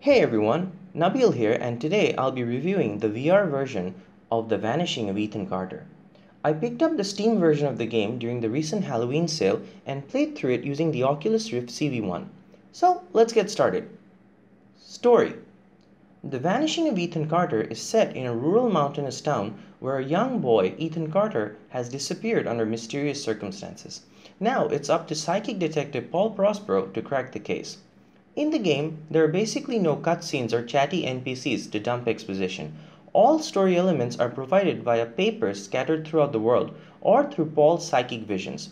Hey everyone, Nabil here, and today I'll be reviewing the VR version of The Vanishing of Ethan Carter. I picked up the Steam version of the game during the recent Halloween sale and played through it using the Oculus Rift CV1. So let's get started. Story: The Vanishing of Ethan Carter is set in a rural mountainous town where a young boy, Ethan Carter, has disappeared under mysterious circumstances. Now it's up to psychic detective Paul Prospero to crack the case. In the game, there are basically no cutscenes or chatty NPCs to dump exposition. All story elements are provided via papers scattered throughout the world or through Paul's psychic visions.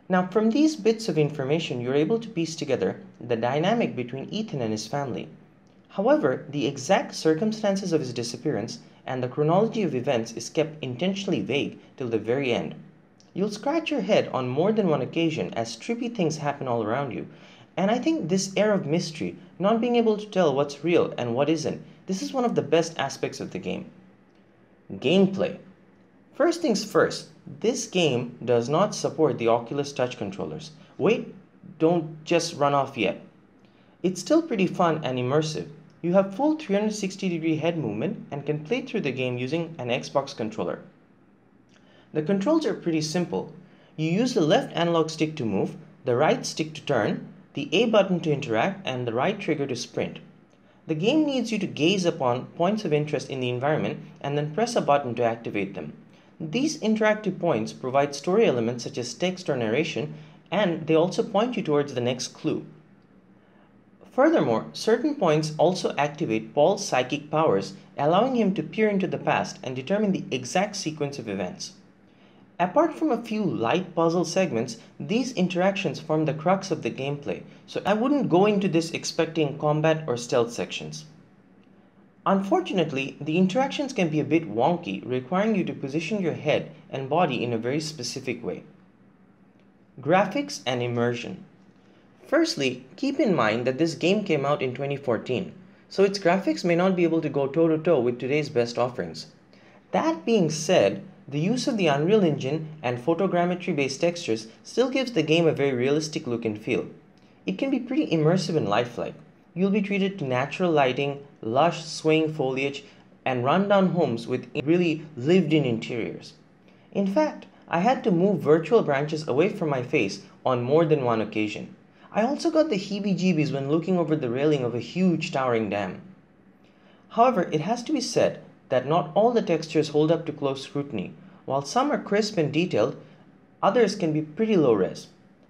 Now, from these bits of information, you're able to piece together the dynamic between Ethan and his family. However, the exact circumstances of his disappearance and the chronology of events is kept intentionally vague till the very end. You'll scratch your head on more than one occasion as trippy things happen all around you. And I think this air of mystery, not being able to tell what's real and what isn't, this is one of the best aspects of the game. Gameplay. First things first, this game does not support the Oculus touch controllers. Wait, don't just run off yet. It's still pretty fun and immersive. You have full 360-degree head movement and can play through the game using an Xbox controller. The controls are pretty simple. You use the left analog stick to move, the right stick to turn, the A button to interact, and the right trigger to sprint. The game needs you to gaze upon points of interest in the environment and then press a button to activate them. These interactive points provide story elements such as text or narration, and they also point you towards the next clue. Furthermore, certain points also activate Paul's psychic powers, allowing him to peer into the past and determine the exact sequence of events. Apart from a few light puzzle segments, these interactions form the crux of the gameplay, so I wouldn't go into this expecting combat or stealth sections. Unfortunately, the interactions can be a bit wonky, requiring you to position your head and body in a very specific way. Graphics and immersion. Firstly, keep in mind that this game came out in 2014, so its graphics may not be able to go toe-to-toe with today's best offerings. That being said, the use of the Unreal Engine and photogrammetry-based textures still gives the game a very realistic look and feel. It can be pretty immersive and lifelike. You'll be treated to natural lighting, lush swaying foliage, and rundown homes with really lived-in interiors. In fact, I had to move virtual branches away from my face on more than one occasion. I also got the heebie-jeebies when looking over the railing of a huge towering dam. However, it has to be said that not all the textures hold up to close scrutiny. While some are crisp and detailed, others can be pretty low res.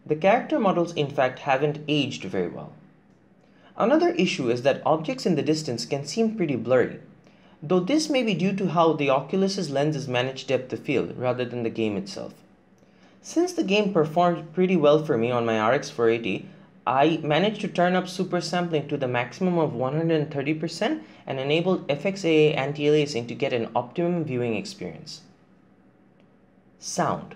The character models in fact haven't aged very well. Another issue is that objects in the distance can seem pretty blurry, though this may be due to how the Oculus's lenses manage depth of field rather than the game itself. Since the game performed pretty well for me on my RX 480, I managed to turn up super sampling to the maximum of 130% and enabled FXAA anti-aliasing to get an optimum viewing experience. Sound.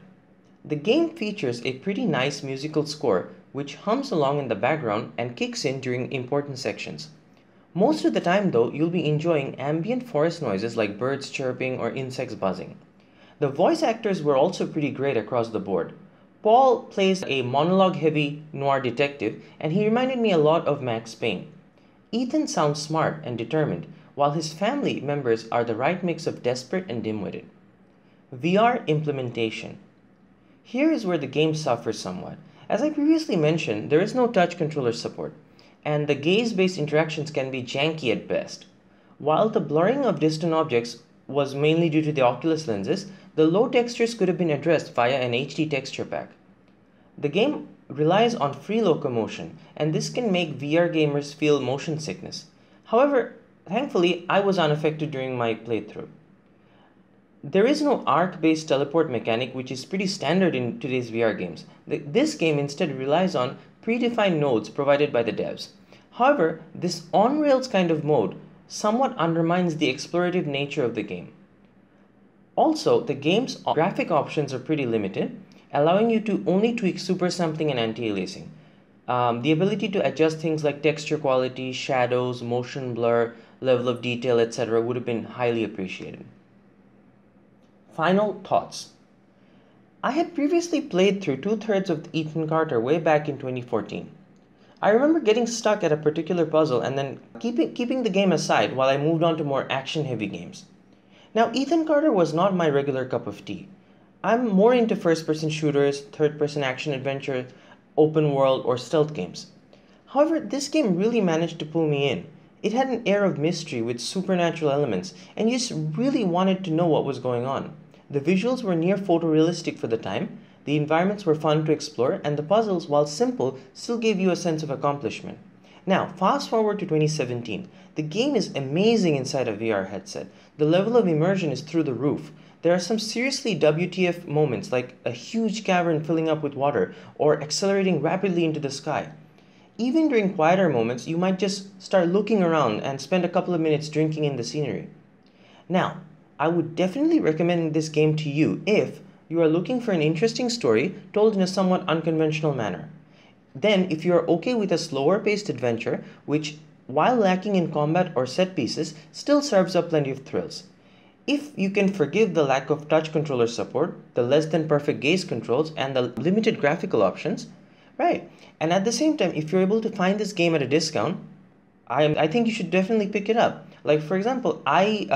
The game features a pretty nice musical score which hums along in the background and kicks in during important sections. Most of the time though, you'll be enjoying ambient forest noises like birds chirping or insects buzzing. The voice actors were also pretty great across the board. Paul plays a monologue-heavy noir detective, and he reminded me a lot of Max Payne. Ethan sounds smart and determined, while his family members are the right mix of desperate and dim-witted. VR implementation. Here is where the game suffers somewhat. As I previously mentioned, there is no touch controller support, and the gaze-based interactions can be janky at best. While the blurring of distant objects was mainly due to the Oculus lenses, the low textures could have been addressed via an HD texture pack. The game relies on free locomotion, and this can make VR gamers feel motion sickness. However, thankfully, I was unaffected during my playthrough. There is no arc-based teleport mechanic, which is pretty standard in today's VR games. This game instead relies on predefined nodes provided by the devs. However, this on-rails kind of mode somewhat undermines the explorative nature of the game. Also, the game's graphic options are pretty limited, allowing you to only tweak super sampling and anti-aliasing. The ability to adjust things like texture quality, shadows, motion blur, level of detail, etc. would have been highly appreciated. Final thoughts. I had previously played through 2/3 of Ethan Carter way back in 2014. I remember getting stuck at a particular puzzle and then keeping the game aside while I moved on to more action-heavy games. Now, Ethan Carter was not my regular cup of tea. I'm more into first-person shooters, third-person action-adventure, open world, or stealth games. However, this game really managed to pull me in. It had an air of mystery with supernatural elements, and you just really wanted to know what was going on. The visuals were near photorealistic for the time, the environments were fun to explore, and the puzzles, while simple, still gave you a sense of accomplishment. Now, fast forward to 2017. The game is amazing inside a VR headset. The level of immersion is through the roof. There are some seriously WTF moments like a huge cavern filling up with water or accelerating rapidly into the sky. Even during quieter moments, you might just start looking around and spend a couple of minutes drinking in the scenery. Now, I would definitely recommend this game to you if you are looking for an interesting story told in a somewhat unconventional manner. Then, if you are okay with a slower paced adventure, which, while lacking in combat or set pieces, still serves up plenty of thrills. If you can forgive the lack of touch controller support, the less than perfect gaze controls, and the limited graphical options, right? And at the same time, if you're able to find this game at a discount, I think you should definitely pick it up. Like, for example, I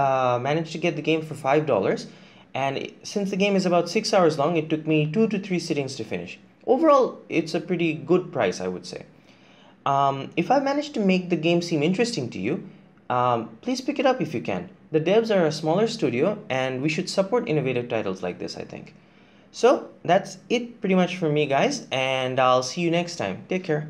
managed to get the game for $5, and since the game is about 6 hours long, it took me 2 to 3 sittings to finish. Overall, it's a pretty good price, I would say. If I managed to make the game seem interesting to you, please pick it up if you can. The devs are a smaller studio, and we should support innovative titles like this, I think. So, that's it pretty much for me, guys, and I'll see you next time. Take care.